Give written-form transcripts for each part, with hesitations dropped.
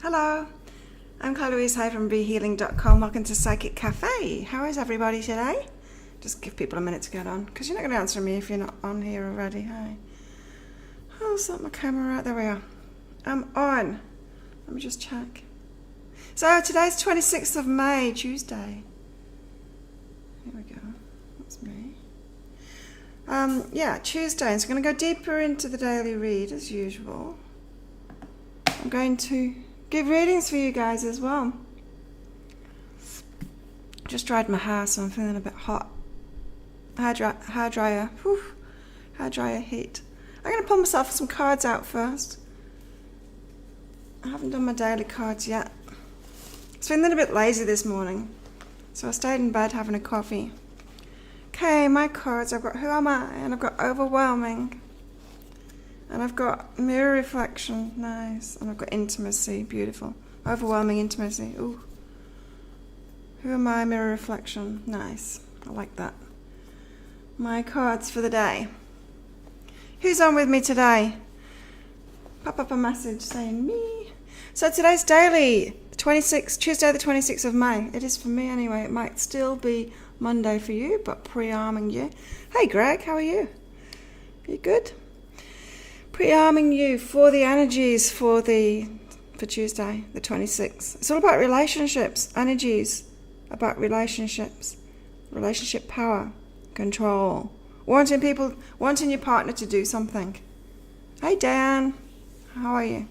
Hello, I'm Claire Louise Hay from BeHealing.com. Welcome to Psychic Cafe. How is everybody today? Just give people a minute to get on, because you're not going to answer me if you're not on here already. Hi. I'll set my camera right. There we are. I'm on. Let me just check. So today's 26th of May, Tuesday. Here we go. That's me. Tuesday. So I'm going to go deeper into the daily read as usual. I'm going to give readings for you guys as well. Just dried my hair, so I'm feeling a bit hot. Hair dryer. Whew. Hair dryer heat. I'm going to pull myself some cards out first. I haven't done my daily cards yet. It's feeling a bit lazy this morning, so I stayed in bed having a coffee. Okay, my cards. I've got Who Am I? And I've got Overwhelming. And I've got Mirror Reflection, nice. And I've got Intimacy, beautiful. Overwhelming Intimacy, ooh. Who Am I? Mirror Reflection, nice. I like that. My cards for the day. Who's on with me today? Pop up a message saying me. So today's daily, Tuesday the 26th of May. It is for me anyway. It might still be Monday for you, but pre-arming you. Hey Greg, how are you? You good? Pre-arming you for the energies for Tuesday, the 26th. It's all about relationships, energies about relationships, relationship power, control, wanting your partner to do something. Hey Dan, how are you?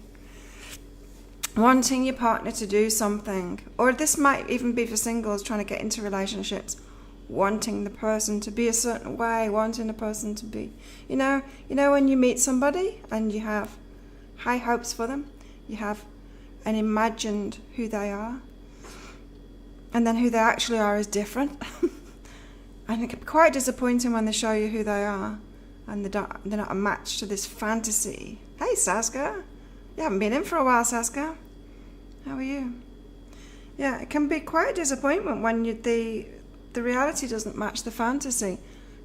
Wanting your partner to do something, or this might even be for singles trying to get into relationships. Wanting the person to be a certain way, wanting the person to be, you know when you meet somebody and you have high hopes for them, you have an imagined who they are, and then who they actually are is different. And it can be quite disappointing when they show you who they are and they're not a match to this fantasy. Hey Saska, you haven't been in for a while, Saska. How are you? Yeah, it can be quite a disappointment when the reality doesn't match the fantasy.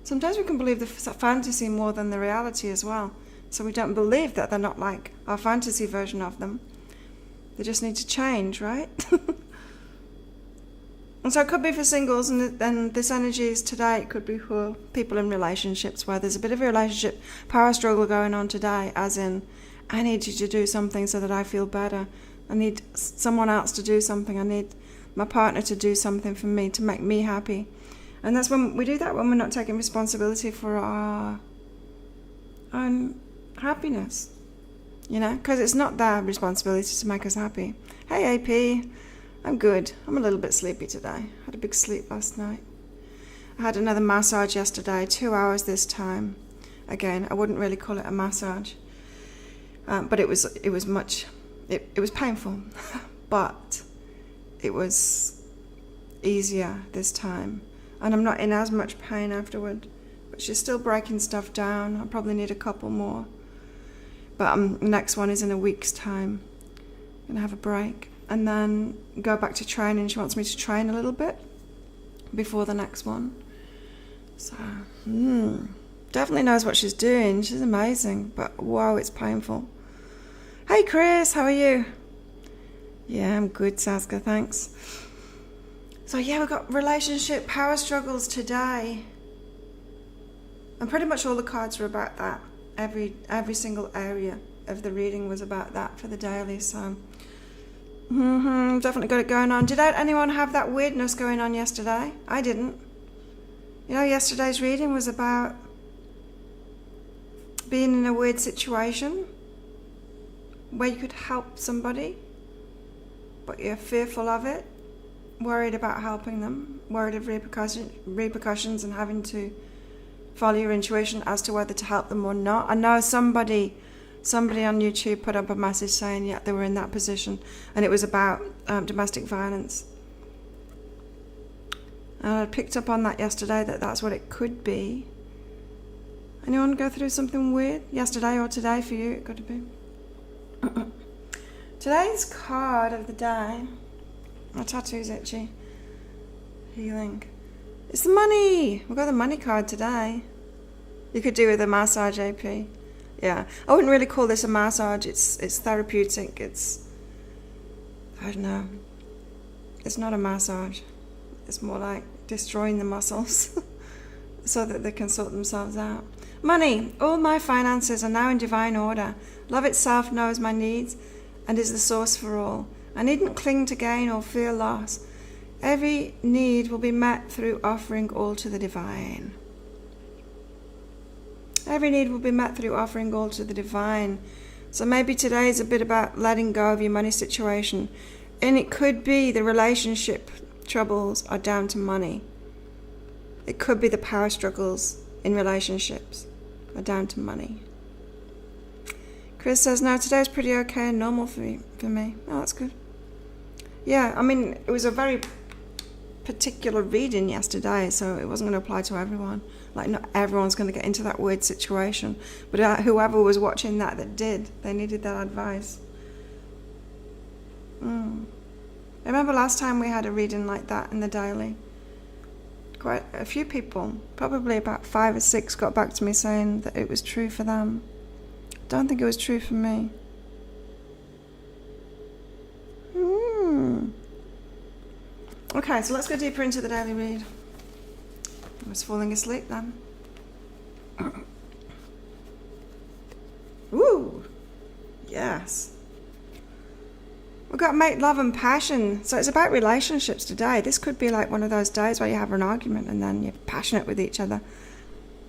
Sometimes we can believe the fantasy more than the reality as well. So we don't believe that they're not like our fantasy version of them. They just need to change, right? And so it could be for singles, and then this energy is today. It could be for people in relationships where there's a bit of a relationship power struggle going on today, as in, I need you to do something so that I feel better. I need someone else to do something. I need my partner to do something for me to make me happy. And that's when we do that, when we're not taking responsibility for our own happiness, because it's not their responsibility to make us happy. Hey AP, I'm good. I'm a little bit sleepy today. I had a big sleep last night. I had another massage yesterday, 2 hours this time. Again, I wouldn't really call it a massage, but it was painful, but it was easier this time, and I'm not in as much pain afterward, but she's still breaking stuff down. I probably need a couple more, but next one is in a week's time. I'm gonna have a break and then go back to training. She wants me to train a little bit before the next one, so definitely knows what she's doing. She's amazing, but wow, it's painful. Hey Chris, how are you? Yeah, I'm good, Saska, thanks. So yeah, we've got relationship power struggles today. And pretty much all the cards were about that. Every single area of the reading was about that for the daily, so definitely got it going on. Did anyone have that weirdness going on yesterday? I didn't. Yesterday's reading was about being in a weird situation where you could help somebody, but you're fearful of it, worried about helping them, worried of repercussions and having to follow your intuition as to whether to help them or not. I know somebody on YouTube put up a message saying, yeah, they were in that position, and it was about domestic violence. And I picked up on that yesterday, that's what it could be. Anyone go through something weird yesterday or today for you? It could be. Today's card of the day, my tattoo's itchy, healing. It's the money. We've got the money card today. You could do with a massage, AP. Yeah, I wouldn't really call this a massage. It's therapeutic. It's I don't know. It's not a massage. It's more like destroying the muscles so that they can sort themselves out. Money. All my finances are now in divine order. Love itself knows my needs and is the source for all. I needn't cling to gain or fear loss. Every need will be met through offering all to the divine. Every need will be met through offering all to the divine. So maybe today is a bit about letting go of your money situation. And it could be the relationship troubles are down to money. It could be the power struggles in relationships are down to money. Chris says, no, today's pretty okay and normal for me. Oh, that's good. Yeah, I mean, it was a very particular reading yesterday, so it wasn't going to apply to everyone. Like, not everyone's going to get into that weird situation. But whoever was watching that did, they needed that advice. I remember last time we had a reading like that in the daily. Quite a few people, probably about 5 or 6, got back to me saying that it was true for them. Don't think it was true for me. Okay, so let's go deeper into the daily read. I was falling asleep then. Ooh, yes. We've got mate, love and passion. So it's about relationships today. This could be like one of those days where you have an argument and then you're passionate with each other.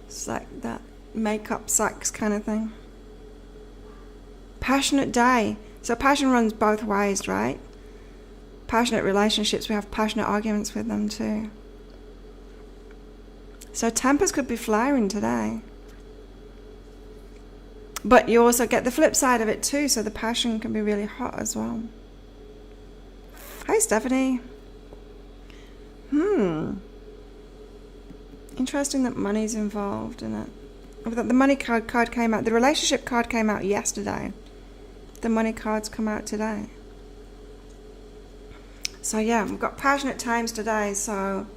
It's like that make-up sex kind of thing. Passionate day. So passion runs both ways, right? Passionate relationships, we have passionate arguments with them too. So tempers could be flaring today. But you also get the flip side of it too, so the passion can be really hot as well. Hi, Stephanie. Interesting that money's involved in it. The money card came out. The relationship card came out yesterday. The money cards come out today. So yeah, we've got passionate times today, so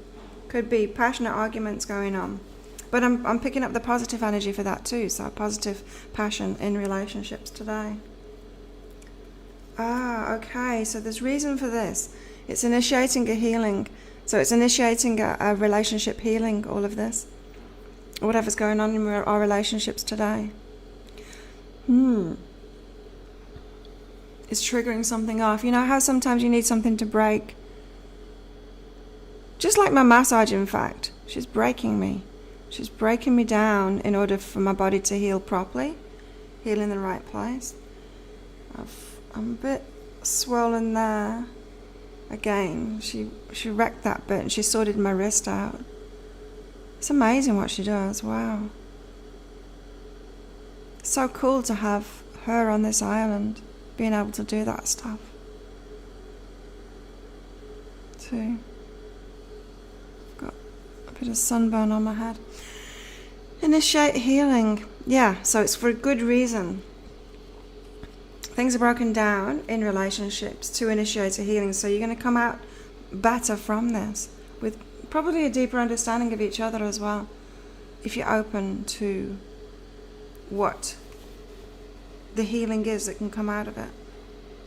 could be passionate arguments going on. But I'm picking up the positive energy for that too, so positive passion in relationships today. Okay, so there's reason for this. It's initiating a healing. So it's initiating a relationship healing, all of this. Whatever's going on in our relationships today. It's triggering something off. You know how sometimes you need something to break? Just like my massage, in fact. She's breaking me. She's breaking me down in order for my body to heal properly. Heal in the right place. I'm a bit swollen there. Again, she wrecked that bit and she sorted my wrist out. It's amazing what she does. Wow. So cool to have her on this island, being able to do that stuff. Too. Got a bit of sunburn on my head. Initiate healing. Yeah, so it's for a good reason. Things are broken down in relationships to initiate a healing, so you're going to come out better from this with probably a deeper understanding of each other as well, if you're open to what the healing is that can come out of it,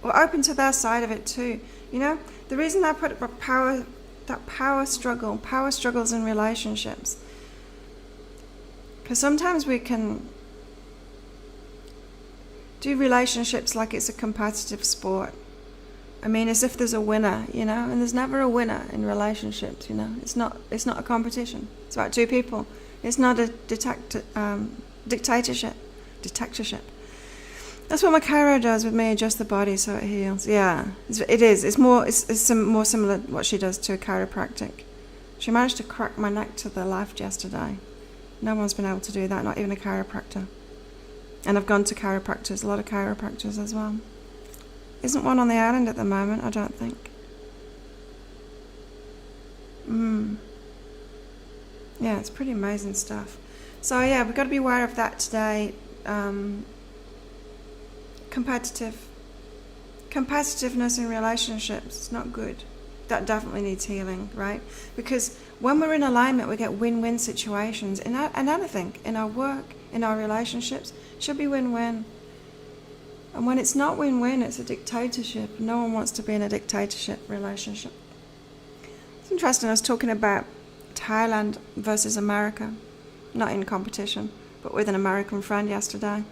or open to their side of it too. You know, the reason I put power struggles in relationships, because sometimes we can do relationships like it's a competitive sport. I mean, as if there's a winner, you know, and there's never a winner in relationships, you know. It's not a competition. It's about two people. It's not a dictatorship. That's what my chiro does with me, adjust the body so it heals. Yeah, it is. It's more similar to what she does to a chiropractic. She managed to crack my neck to the left yesterday. No one's been able to do that, not even a chiropractor. And I've gone to chiropractors, a lot of chiropractors as well. Isn't one on the island at the moment, I don't think. Yeah, it's pretty amazing stuff. So yeah, we've got to be aware of that today. Competitiveness in relationships, it's not good. That definitely needs healing, right? Because when we're in alignment, we get win-win situations. And anything, in our work, in our relationships, should be win-win. And when it's not win-win, it's a dictatorship. No one wants to be in a dictatorship relationship. It's interesting, I was talking about Thailand versus America, not in competition, but with an American friend yesterday.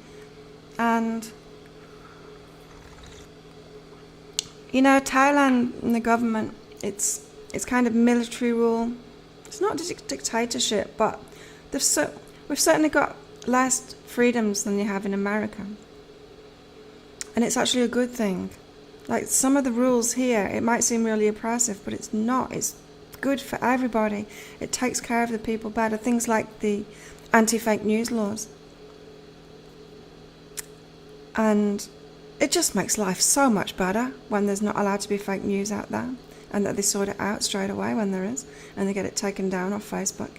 And, you know, Thailand and the government, it's kind of military rule. It's not a dictatorship, but we've certainly got less freedoms than you have in America. And it's actually a good thing. Like some of the rules here, it might seem really oppressive, but it's not. It's good for everybody. It takes care of the people better. Things like the anti-fake news laws. And it just makes life so much better when there's not allowed to be fake news out there, and that they sort it out straight away when there is, and they get it taken down off Facebook.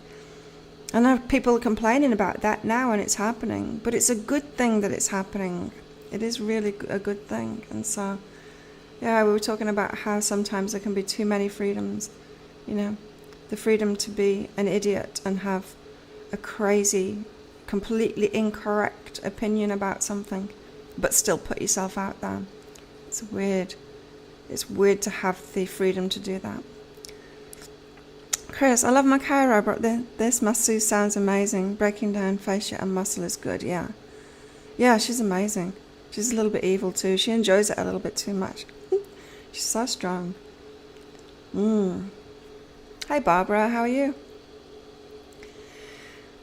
I know people are complaining about that now, and it's happening, but it's a good thing that it's happening. It is really a good thing. And so, yeah, we were talking about how sometimes there can be too many freedoms, you know, the freedom to be an idiot and have a crazy, completely incorrect opinion about something, but still put yourself out there. It's weird. It's weird to have the freedom to do that. Chris, I love my chiro, but this masseuse sounds amazing. Breaking down fascia and muscle is good, yeah. Yeah, she's amazing. She's a little bit evil too. She enjoys it a little bit too much. She's so strong. Hey Barbara, how are you?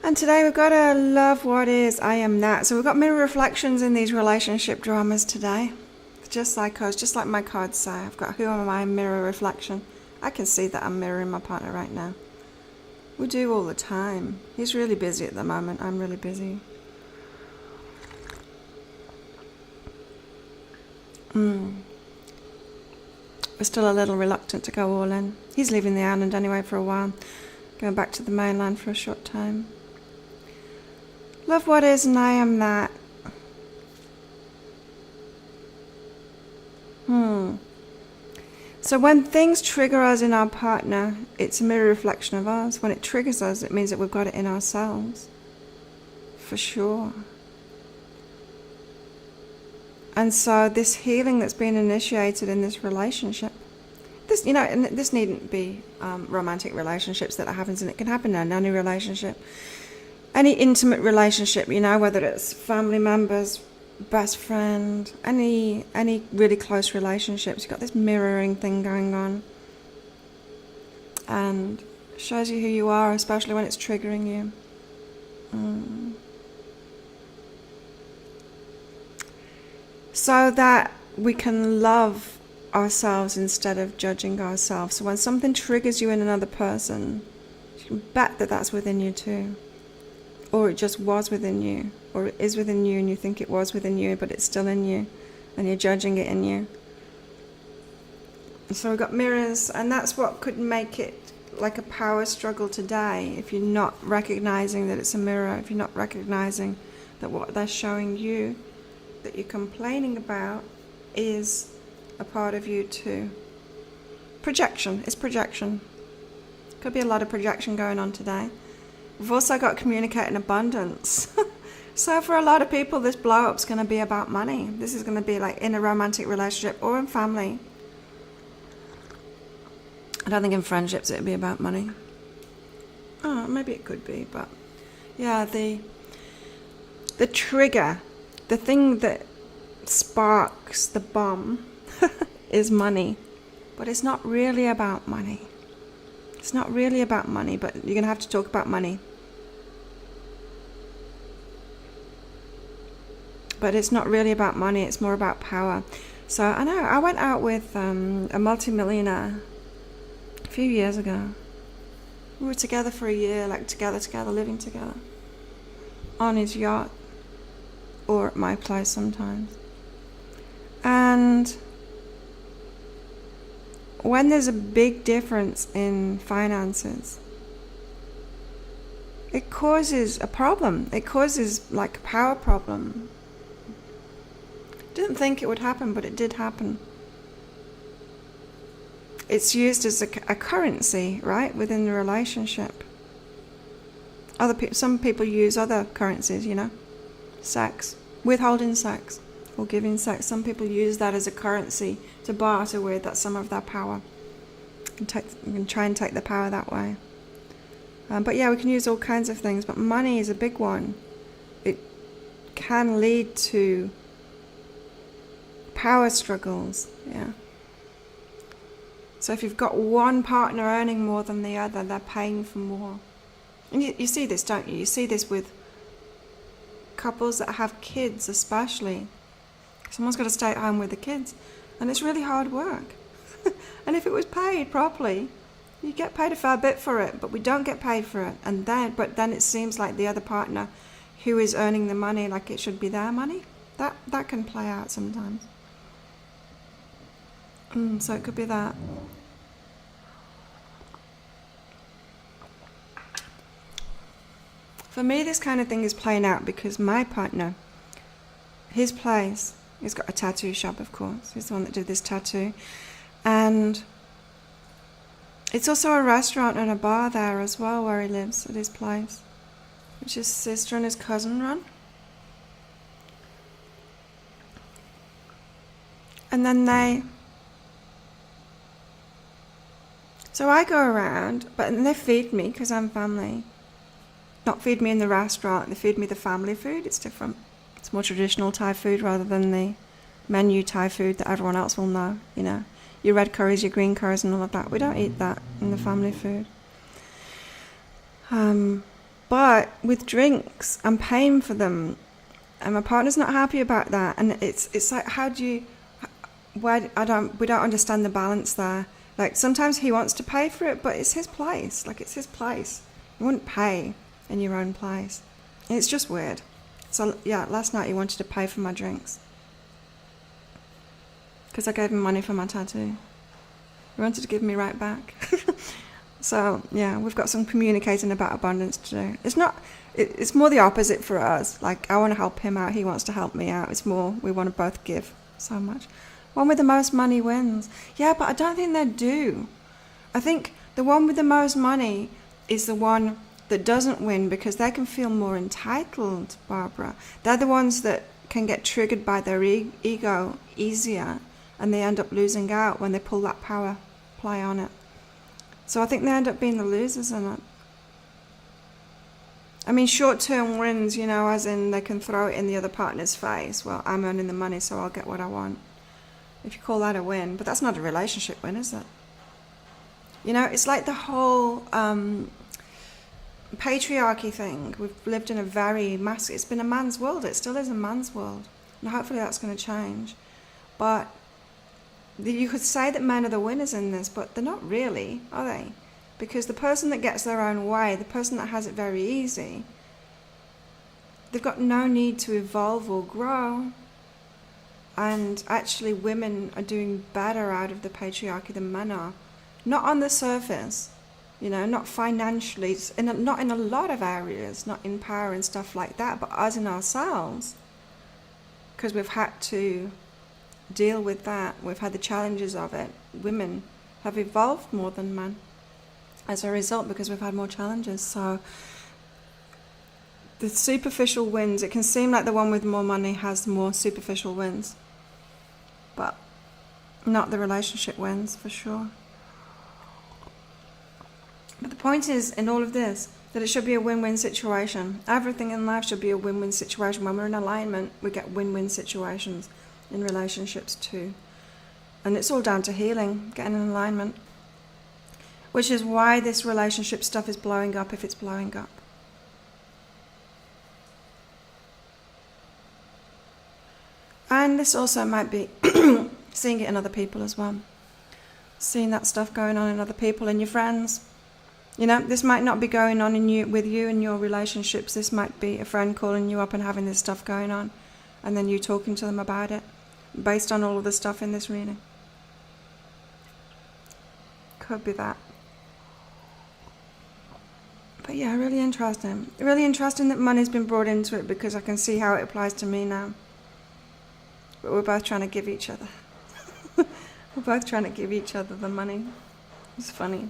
And today we've got to love what is, I am that. So we've got mirror reflections in these relationship dramas today. Just like us, just like my cards say. I've got who am I, mirror reflection. I can see that I'm mirroring my partner right now. We do all the time. He's really busy at the moment. I'm really busy. We're still a little reluctant to go all in. He's leaving the island anyway for a while. Going back to the mainland for a short time. Love what is and I am that. So when things trigger us in our partner, it's a mirror reflection of us. When it triggers us, it means that we've got it in ourselves. For sure. And so this healing that's been initiated in this relationship, this, you know, and this needn't be romantic relationships that happens, and it can happen in any relationship. Any intimate relationship, you know, whether it's family members, best friend, any really close relationships, you've got this mirroring thing going on, and shows you who you are, especially when it's triggering you. So that we can love ourselves instead of judging ourselves. So when something triggers you in another person, you can bet that that's within you too. Or it just was within you, or it is within you and you think it was within you, but it's still in you, and you're judging it in you. And so we've got mirrors, and that's what could make it like a power struggle today, if you're not recognizing that it's a mirror, if you're not recognizing that what they're showing you, that you're complaining about, is a part of you too. Projection, it's projection. Could be a lot of projection going on today. We've also got communicate in abundance. So for a lot of people, this blow-up's going to be about money. This is going to be like in a romantic relationship or in family. I don't think in friendships it'd be about money. Oh, maybe it could be, but yeah, the trigger, the thing that sparks the bomb is money. But it's not really about money. It's not really about money, but you're going to have to talk about money. But it's not really about money, it's more about power. So I know, I went out with a multimillionaire a few years ago. We were together for a year, like together, living together. On his yacht, or at my place sometimes. And when there's a big difference in finances, it causes a problem. It causes like a power problem. Didn't think it would happen, but it did happen. It's used as a currency, right, within the relationship. Some people use other currencies, you know, sex, withholding sex. or giving sex. Some people use that as a currency to barter with. That's some of their power. You can try and take the power that way. But yeah, we can use all kinds of things, but money is a big one. It can lead to power struggles, yeah. So if you've got one partner earning more than the other, they're paying for more. And you see this, don't you? You see this with couples that have kids especially. Someone's got to stay at home with the kids, and it's really hard work. And if it was paid properly, you get paid a fair bit for it, but we don't get paid for it. But then it seems like the other partner who is earning the money, like it should be their money. That can play out sometimes. So it could be that. For me, this kind of thing is playing out because my partner, his place, he's got a tattoo shop, of course. He's the one that did this tattoo. And it's also a restaurant and a bar there as well where he lives at his place, which his sister and his cousin run. And then so I go around, but they feed me because I'm family. Not feed me in the restaurant, they feed me the family food. It's different. It's more traditional Thai food rather than the menu Thai food that everyone else will know, you know. Your red curries, your green curries and all of that. We don't eat that in the family food. But with drinks, I'm paying for them. And my partner's not happy about that. And it's like, we don't understand the balance there. Like sometimes he wants to pay for it, but it's his place. Like it's his place. You wouldn't pay in your own place. And it's just weird. So yeah, last night he wanted to pay for my drinks. Because I gave him money for my tattoo. He wanted to give me right back. So yeah, we've got some communicating about abundance to do. It's more the opposite for us. Like I want to help him out, he wants to help me out. It's more we want to both give so much. One with the most money wins. Yeah, but I don't think they do. I think the one with the most money is the one that doesn't win because they can feel more entitled, Barbara. They're the ones that can get triggered by their ego easier, and they end up losing out when they pull that power play on it. So I think they end up being the losers in it. I mean, short-term wins, you know, as in they can throw it in the other partner's face. Well, I'm earning the money, so I'll get what I want. If you call that a win. But that's not a relationship win, is it? You know, it's like the whole patriarchy thing. We've lived in a very massive... It's been a man's world. It still is a man's world. And hopefully that's going to change. But you could say that men are the winners in this, but they're not really, are they? Because the person that gets their own way, the person that has it very easy, they've got no need to evolve or grow. And actually women are doing better out of the patriarchy than men are. Not on the surface, you know, not financially, not in a lot of areas, not in power and stuff like that, but us in ourselves. Because we've had to deal with that. We've had the challenges of it. Women have evolved more than men as a result because we've had more challenges. So the superficial wins, it can seem like the one with more money has more superficial wins, but not the relationship wins for sure. But the point is, in all of this, that it should be a win-win situation. Everything in life should be a win-win situation. When we're in alignment, we get win-win situations in relationships too. And it's all down to healing, getting in alignment. Which is why this relationship stuff is blowing up if it's blowing up. And this also might be seeing it in other people as well. Seeing that stuff going on in other people, in your friends. You know, this might not be going on with you in your relationships. This might be a friend calling you up and having this stuff going on, and then you talking to them about it, based on all of the stuff in this reading. Could be that. But yeah, really interesting. Really interesting that money's been brought into it because I can see how it applies to me now. But we're both trying to give each other. We're both trying to give each other the money. It's funny.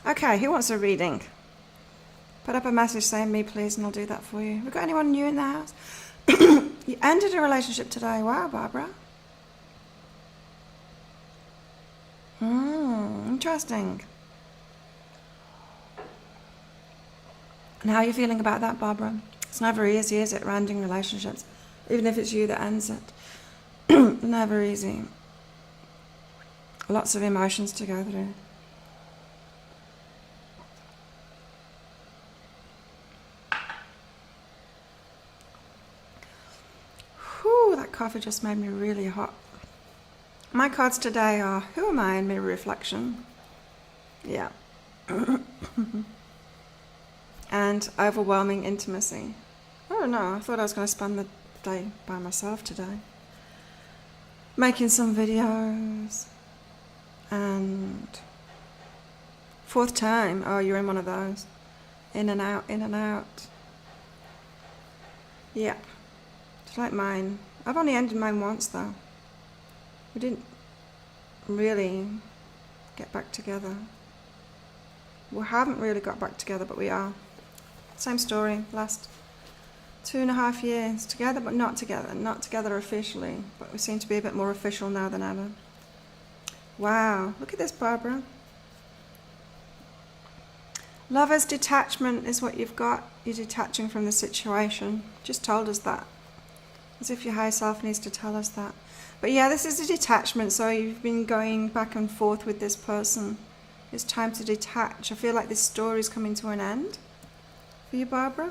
Okay, who wants a reading? Put up a message saying me please and I'll do that for you. We got anyone new in the house? You ended a relationship today. Wow, Barbara. Interesting. And how are you feeling about that, Barbara? It's never easy, is it, ending relationships? Even if it's you that ends it. Never easy. Lots of emotions to go through. Whew, that coffee just made me really hot. My cards today are Who Am I in Mirror Reflection? Yeah. And Overwhelming Intimacy. Oh no, I thought I was going to spend the day by myself today. Making some videos. And fourth time, oh, you're in one of those. In and out, in and out. Yeah. It's like mine. I've only ended mine once though. We didn't really get back together. We haven't really got back together, but we are. Same story, last 2.5 years. Together, but not together. Not together officially, but we seem to be a bit more official now than ever. Wow, look at this, Barbara. Lover's detachment is what you've got. You're detaching from the situation. Just told us that. As if your higher self needs to tell us that. But yeah, this is a detachment, so you've been going back and forth with this person. It's time to detach. I feel like this story is coming to an end for you, Barbara.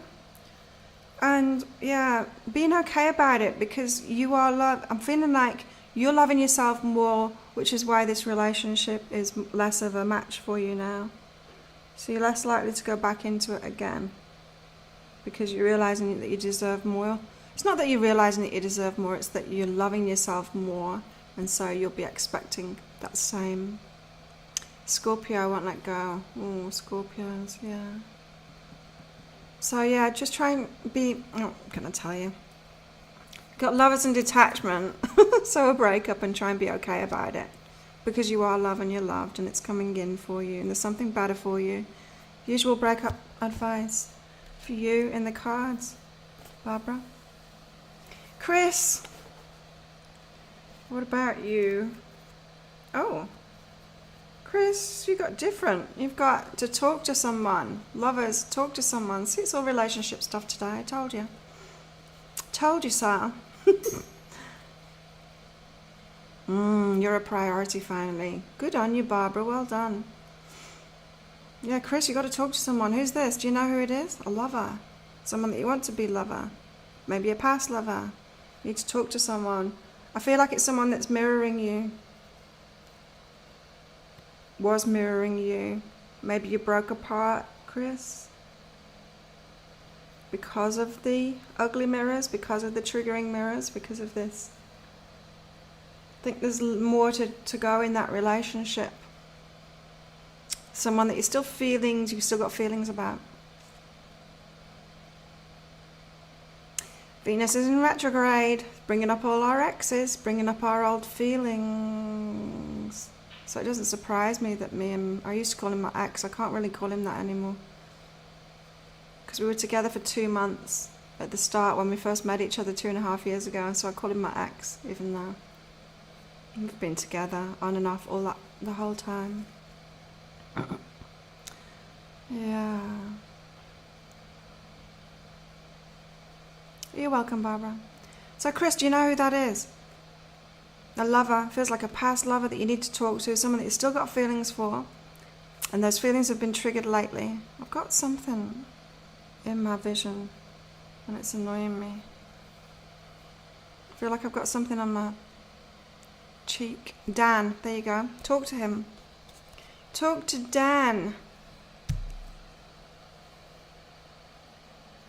And yeah, being okay about it, because you are I'm feeling like you're loving yourself more, which is why this relationship is less of a match for you now. So you're less likely to go back into it again, because you're realizing that you deserve more. It's not that you're realizing that you deserve more, it's that you're loving yourself more, and so you'll be expecting that same. Scorpio won't let go. Oh, Scorpios, yeah. So yeah, just try and be, I'm going to tell you. Got lovers and detachment, so a breakup, and try and be okay about it. Because you are loved and you're loved, and it's coming in for you, and there's something better for you. Usual breakup advice for you in the cards, Barbara. Chris, what about you? Oh, Chris, you got different. You've got to talk to someone. Lovers, talk to someone. See, it's all relationship stuff today. I told you. Told you so. You're a priority finally. Good on you, Barbara. Well done. Yeah, Chris, you got to talk to someone. Who's this? Do you know who it is? A lover. Someone that you want to be lover. Maybe a past lover. You need to talk to someone. I feel like it's someone that's mirroring you. Was mirroring you. Maybe you broke apart, Chris. Because of the ugly mirrors, because of the triggering mirrors, because of this. I think there's more to go in that relationship. Someone that you've still got feelings about. Venus is in retrograde, bringing up all our exes, bringing up our old feelings. So it doesn't surprise me that I used to call him my ex, I can't really call him that anymore. Because we were together for 2 months at the start when we first met each other 2.5 years ago, and so I call him my ex, even though we've been together on and off the whole time. Yeah. You're welcome, Barbara. So Chris, do you know who that is? A lover, feels like a past lover that you need to talk to, someone that you've still got feelings for, and those feelings have been triggered lately. I've got something in my vision, and it's annoying me. I feel like I've got something on my cheek. Dan, there you go. Talk to him. Talk to Dan.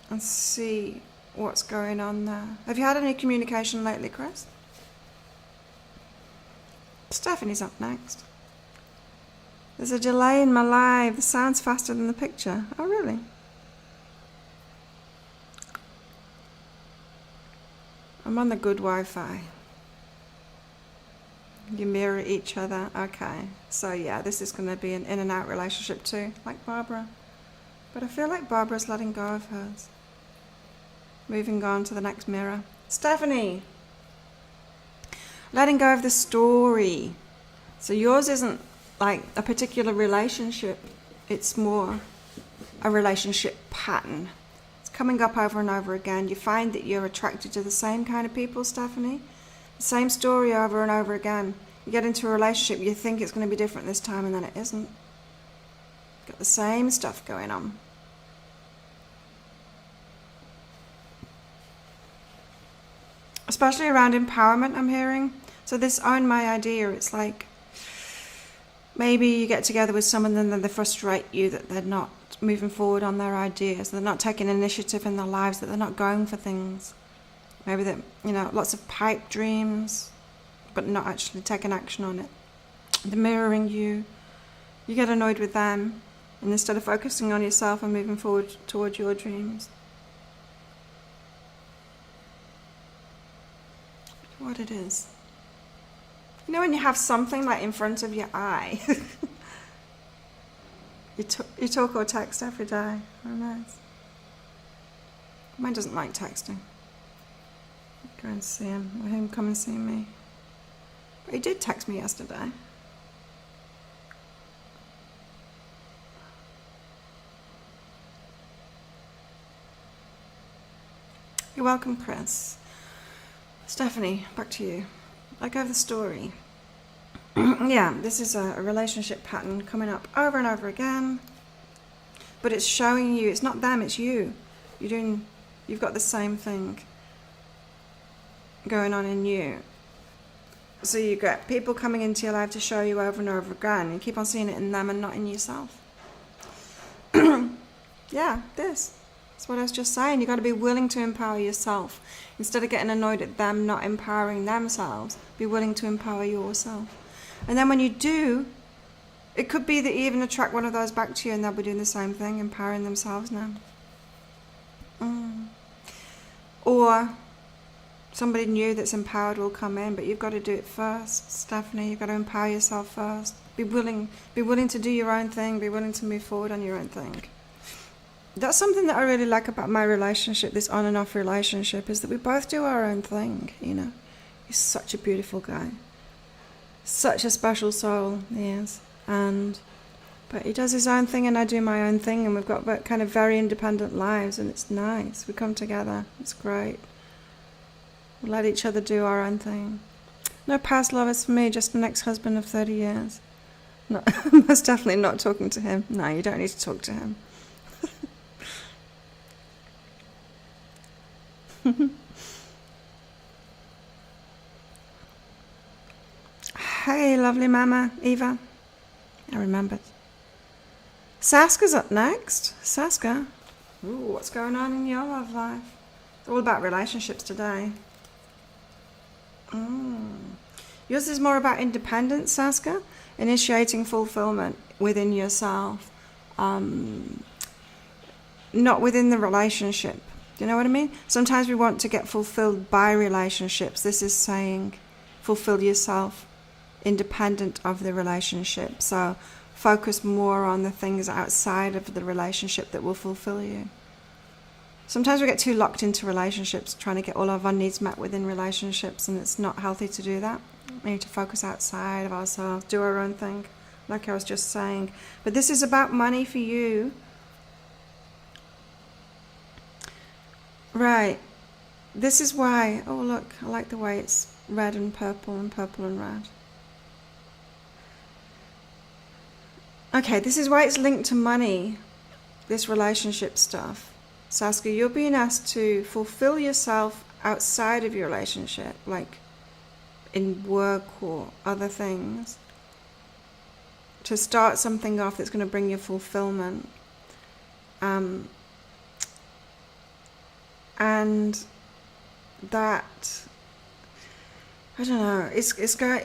And see what's going on there. Have you had any communication lately, Chris? Stephanie's up next. There's a delay in my live. The sound's faster than the picture. Oh, really? I'm on the good Wi-Fi. You mirror each other. Okay. So yeah, this is going to be an in and out relationship too, like Barbara. But I feel like Barbara's letting go of hers. Moving on to the next mirror. Stephanie, letting go of the story. So yours isn't like a particular relationship. It's more a relationship pattern. It's coming up over and over again. You find that you're attracted to the same kind of people, Stephanie. The same story over and over again. You get into a relationship, you think it's going to be different this time, and then it isn't. Got the same stuff going on. Especially around empowerment, I'm hearing. So this own my idea, it's like maybe you get together with someone and then they frustrate you that they're not moving forward on their ideas, they're not taking initiative in their lives, that they're not going for things. Maybe that, lots of pipe dreams, but not actually taking action on it. They're mirroring you. You get annoyed with them, and instead of focusing on yourself and moving forward toward your dreams. What it is. When you have something like in front of your eye. you talk or text every day. Oh, nice. Mine doesn't like texting. Go and see him. Let him come and see me. But he did text me yesterday. You're welcome, Chris. Stephanie, back to you. I go over the story. Yeah, this is a relationship pattern coming up over and over again. But it's showing you, it's not them, it's you. You've got the same thing going on in you. So you get people coming into your life to show you over and over again. You keep on seeing it in them and not in yourself. Yeah, this. That's what I was just saying. You've got to be willing to empower yourself. Instead of getting annoyed at them not empowering themselves, be willing to empower yourself. And then when you do, it could be that you even attract one of those back to you and they'll be doing the same thing, empowering themselves now. Or somebody new that's empowered will come in, but you've got to do it first, Stephanie. You've got to empower yourself first. Be willing to do your own thing. Be willing to move forward on your own thing. That's something that I really like about my relationship, this on and off relationship, is that we both do our own thing, He's such a beautiful guy. Such a special soul, he is. But he does his own thing and I do my own thing, and we've got kind of very independent lives, and it's nice. We come together. It's great. We let each other do our own thing. No past lovers for me, just an ex-husband of 30 years. No, most definitely not talking to him. No, you don't need to talk to him. Hey, lovely mama, Eva. I remembered. Saska's up next. Saska. Ooh, what's going on in your love life? It's all about relationships today. Yours is more about independence, Saska. Initiating fulfillment within yourself. Not within the relationship. Do you know what I mean? Sometimes we want to get fulfilled by relationships. This is saying fulfill yourself independent of the relationship. So focus more on the things outside of the relationship that will fulfill you. Sometimes we get too locked into relationships, trying to get all of our needs met within relationships, and it's not healthy to do that. We need to focus outside of ourselves, do our own thing, like I was just saying. But this is about money for you. Right. This is why, oh look, I like the way it's red and purple and red. Okay, this is why it's linked to money, this relationship stuff. Saskia, you're being asked to fulfill yourself outside of your relationship, like in work or other things, to start something off that's going to bring you fulfillment. And that, I don't know, it's got...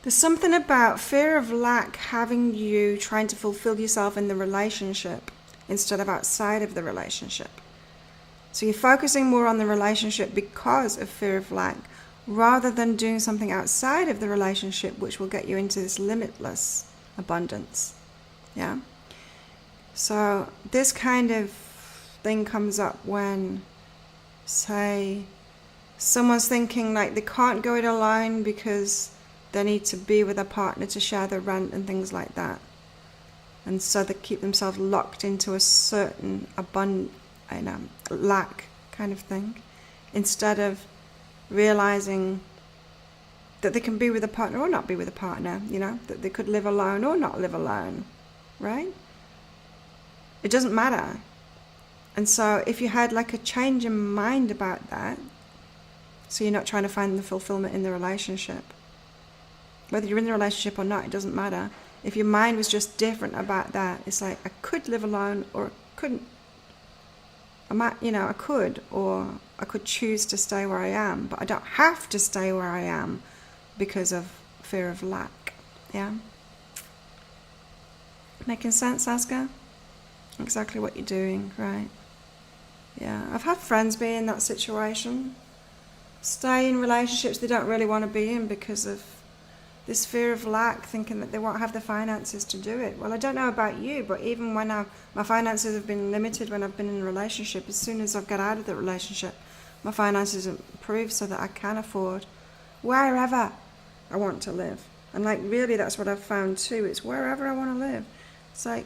There's something about fear of lack having you trying to fulfill yourself in the relationship instead of outside of the relationship. So you're focusing more on the relationship because of fear of lack, rather than doing something outside of the relationship which will get you into this limitless abundance. Yeah? So this kind of thing comes up when, say, someone's thinking like they can't go it alone because they need to be with a partner to share the rent and things like that. And so they keep themselves locked into a certain lack kind of thing, instead of realizing that they can be with a partner or not be with a partner, that they could live alone or not live alone, right? It doesn't matter. And so if you had like a change in mind about that, so you're not trying to find the fulfillment in the relationship, whether you're in the relationship or not, it doesn't matter. If your mind was just different about that, it's like, I could live alone or I couldn't. I could, or I could choose to stay where I am, but I don't have to stay where I am because of fear of lack. Yeah? Making sense, Aska? Exactly what you're doing, right? Yeah, I've had friends be in that situation. Stay in relationships they don't really want to be in because of this fear of lack, thinking that they won't have the finances to do it. Well, I don't know about you, but even when my finances have been limited when I've been in a relationship, as soon as I've got out of the relationship, my finances improve so that I can afford wherever I want to live. And like, really, that's what I've found too. It's wherever I want to live. It's like,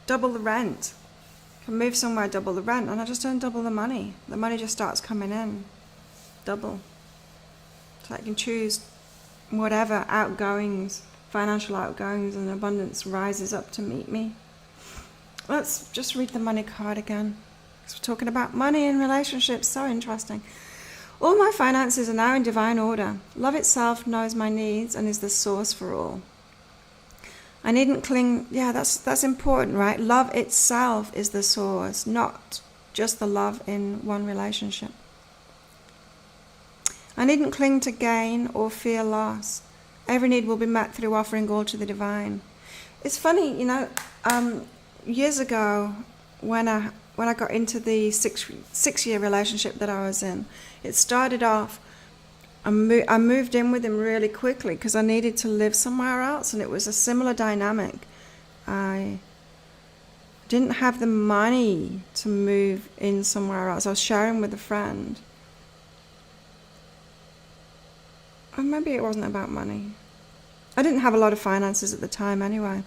double the rent. I can move somewhere, double the rent, and I just earn double the money. The money just starts coming in. Double. So I can choose whatever outgoings, financial outgoings, and abundance rises up to meet me. Let's just read the money card again. Because we're talking about money and relationships. So interesting. All my finances are now in divine order. Love itself knows my needs and is the source for all. I needn't cling. Yeah, that's important, right? Love itself is the source, not just the love in one relationship. I needn't cling to gain or fear loss. Every need will be met through offering all to the divine. It's funny, years ago when I got into the six-year relationship that I was in, it started off, I moved in with him really quickly because I needed to live somewhere else, and it was a similar dynamic. I didn't have the money to move in somewhere else. I was sharing with a friend. Or maybe it wasn't about money. I didn't have a lot of finances at the time anyway.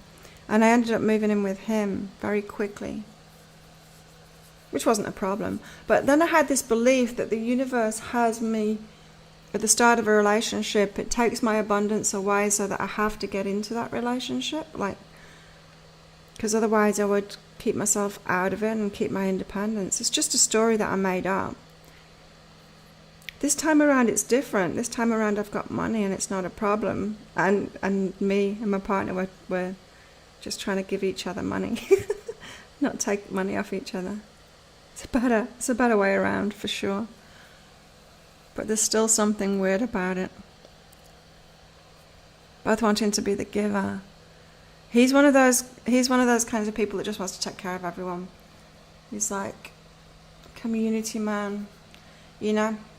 And I ended up moving in with him very quickly, which wasn't a problem. But then I had this belief that the universe has me at the start of a relationship. It takes my abundance away so that I have to get into that relationship. Because otherwise I would keep myself out of it and keep my independence. It's just a story that I made up. This time around it's different. This time around I've got money and it's not a problem. And me and my partner we're just trying to give each other money, not take money off each other. It's a better way around for sure. But there's still something weird about it. Both wanting to be the giver. He's one of those kinds of people that just wants to take care of everyone. He's like community man.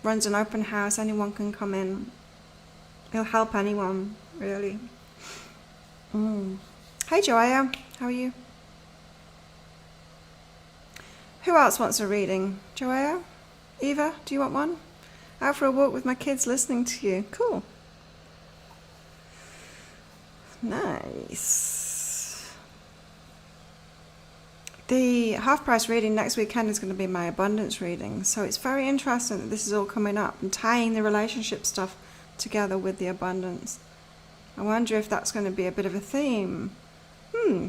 Runs an open house, anyone can come in. He'll help anyone, really. Hey Joanna, how are you? Who else wants a reading? Joanna? Eva, do you want one? Out for a walk with my kids listening to you. Cool. Nice. The half-price reading next weekend is going to be my abundance reading. So it's very interesting that this is all coming up and tying the relationship stuff together with the abundance. I wonder if that's going to be a bit of a theme.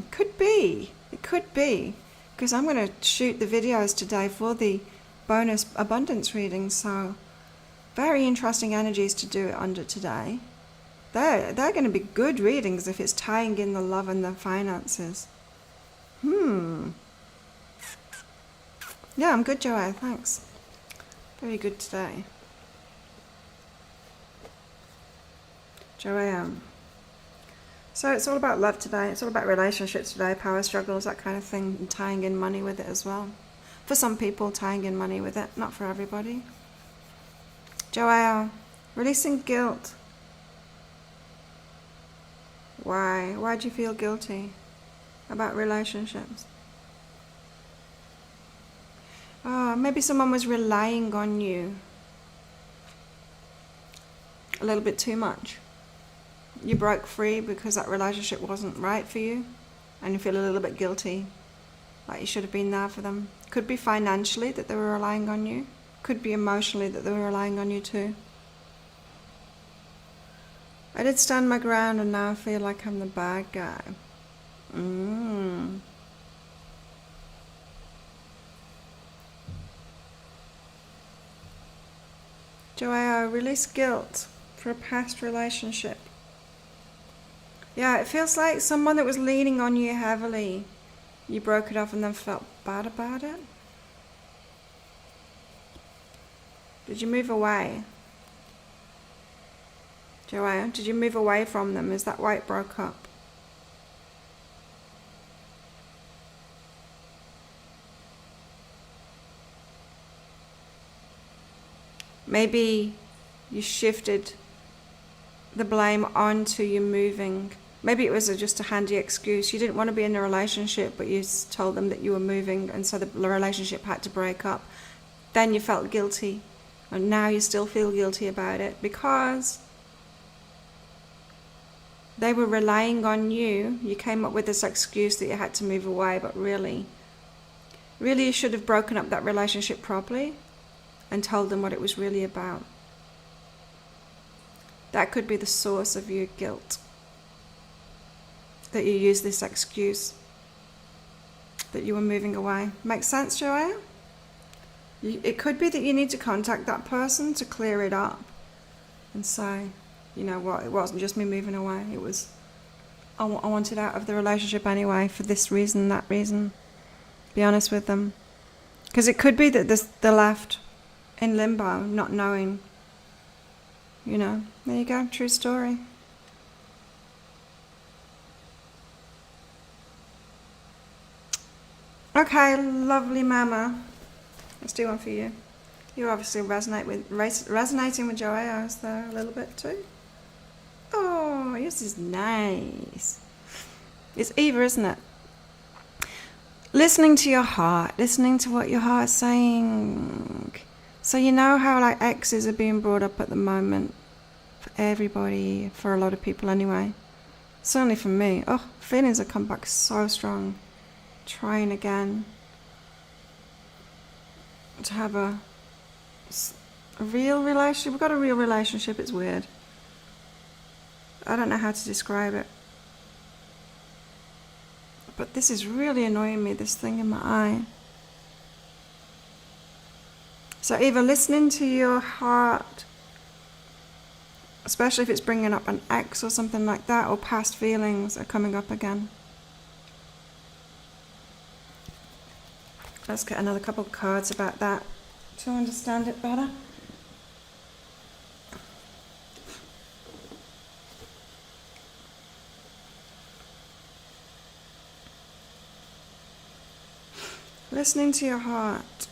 Could be. It could be. Because I'm going to shoot the videos today for the bonus abundance reading. So very interesting energies to do it under today. They're going to be good readings if it's tying in the love and the finances. Yeah, I'm good, Joanne, thanks. Very good today. Joanne. So it's all about love today. It's all about relationships today, power struggles, that kind of thing, and tying in money with it as well. For some people, tying in money with it, not for everybody. Joanne, releasing guilt. Why? Why do you feel guilty about relationships? Maybe someone was relying on you a little bit too much. You broke free because that relationship wasn't right for you, and you feel a little bit guilty, like you should have been there for them. Could be financially that they were relying on you. Could be emotionally that they were relying on you too. I did stand my ground and now I feel like I'm the bad guy. Joao, release guilt for a past relationship. Yeah, it feels like someone that was leaning on you heavily. You broke it off and then felt bad about it. Did you move away? Joao, did you move away from them? Is that why it broke up? Maybe you shifted the blame onto you moving. Maybe it was just a handy excuse. You didn't want to be in a relationship, but you told them that you were moving, and so the relationship had to break up. Then you felt guilty, and now you still feel guilty about it because they were relying on you. You came up with this excuse that you had to move away, but really you should have broken up that relationship properly and told them what it was really about. That could be the source of your guilt, that you use this excuse that you were moving away. Makes sense, Joanne? It could be that you need to contact that person to clear it up and say, you know what, it wasn't just me moving away, it was I wanted out of the relationship anyway for this reason, that reason. Be honest with them. Because it could be that they're left in limbo, not knowing. You know, there you go, true story. Okay, lovely mama. Let's do one for you. You obviously resonating with Joanne's there a little bit too. Oh, this is nice. It's Eva, isn't it? Listening to your heart, listening to what your heart's saying. So you know how like exes are being brought up at the moment for everybody, for a lot of people anyway. Certainly for me. Oh, feelings have come back so strong. Trying again to have a real relationship. We've got a real relationship. It's weird. I don't know how to describe it. But this is really annoying me, this thing in my eye. So either listening to your heart, especially if it's bringing up an ex or something like that, or past feelings are coming up again. Let's get another couple of cards about that to understand it better. Listening to your heart.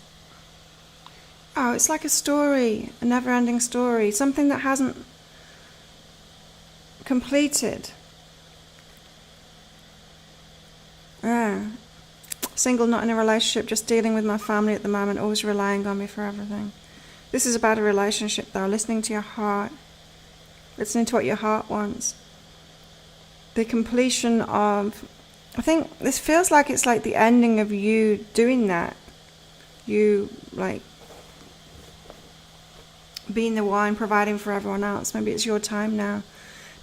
Oh, it's like a story, a never-ending story, something that hasn't completed. Single, not in a relationship, just dealing with my family at the moment, always relying on me for everything. This is about a relationship though, listening to your heart, listening to what your heart wants. The completion of, I think this feels like it's like the ending of you doing that. You like being the one providing for everyone else. Maybe it's your time now.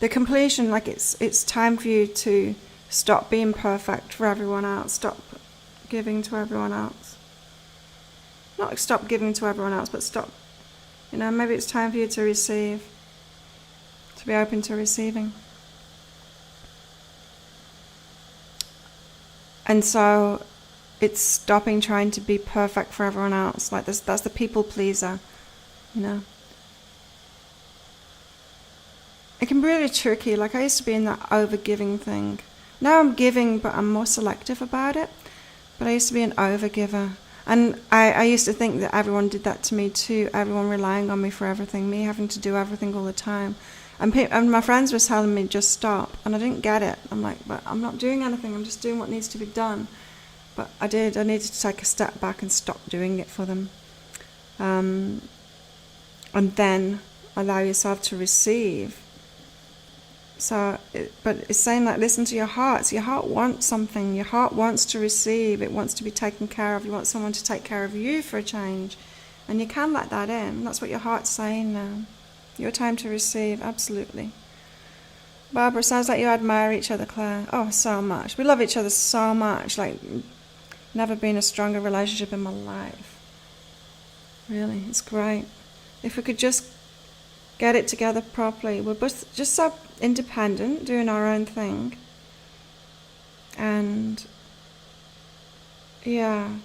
The completion, like it's time for you to stop being perfect for everyone else, stop giving to everyone else. Not stop giving to everyone else, but stop, maybe it's time for you to receive, to be open to receiving. And so it's stopping trying to be perfect for everyone else. Like that's the people pleaser, It can be really tricky. Like I used to be in that over-giving thing. Now I'm giving, but I'm more selective about it. But I used to be an over-giver. And I used to think that everyone did that to me too. Everyone relying on me for everything. Me having to do everything all the time. And my friends were telling me, just stop. And I didn't get it. I'm like, but I'm not doing anything. I'm just doing what needs to be done. But I did. I needed to take a step back and stop doing it for them. And then allow yourself to receive. So, but it's saying like, listen to your heart. So your heart wants something. Your heart wants to receive. It wants to be taken care of. You want someone to take care of you for a change. And you can let that in. That's what your heart's saying now. Your time to receive, absolutely. Barbara, sounds like you admire each other, Claire. Oh, so much. We love each other so much. Like, never been a stronger relationship in my life. Really, it's great. If we could just get it together properly. We're both just so independent, doing our own thing. And, yeah,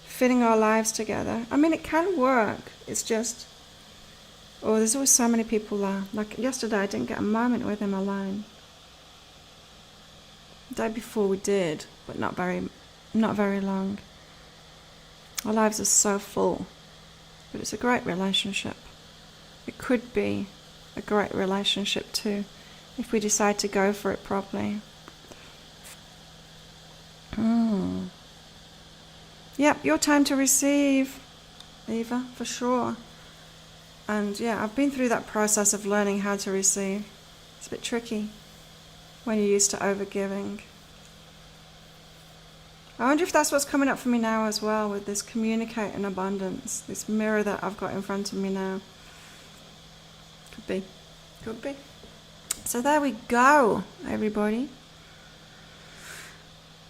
fitting our lives together. I mean, it can work. It's just, oh, there's always so many people there. Like yesterday, I didn't get a moment with him alone. The day before we did, but not very long. Our lives are so full, but it's a great relationship. It could be a great relationship too, if we decide to go for it properly. Yep, your time to receive, Eva, for sure. And yeah, I've been through that process of learning how to receive. It's a bit tricky when you're used to overgiving. I wonder if that's what's coming up for me now as well, with this communicate in abundance, this mirror that I've got in front of me now. Could be. Could be. So there we go, everybody.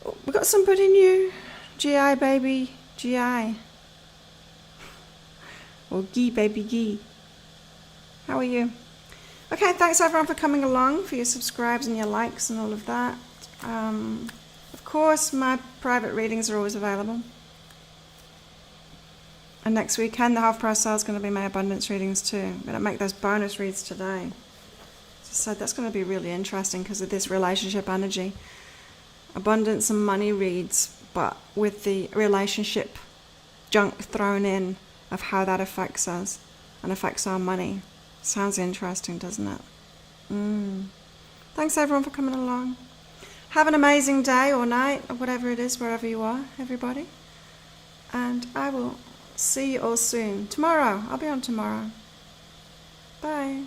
Oh, we got somebody new. GI baby, GI. Or Gee baby Gee. How are you? Okay, thanks everyone for coming along, for your subscribes and your likes and all of that. Of course, my private readings are always available. And next weekend, the half price sale is going to be my abundance readings too. I'm going to make those bonus reads today. So that's going to be really interesting because of this relationship energy. Abundance and money reads, but with the relationship junk thrown in of how that affects us and affects our money. Sounds interesting, doesn't it? Thanks everyone for coming along. Have an amazing day or night or whatever it is, wherever you are, everybody. And I will see you all soon. Tomorrow. I'll be on tomorrow. Bye.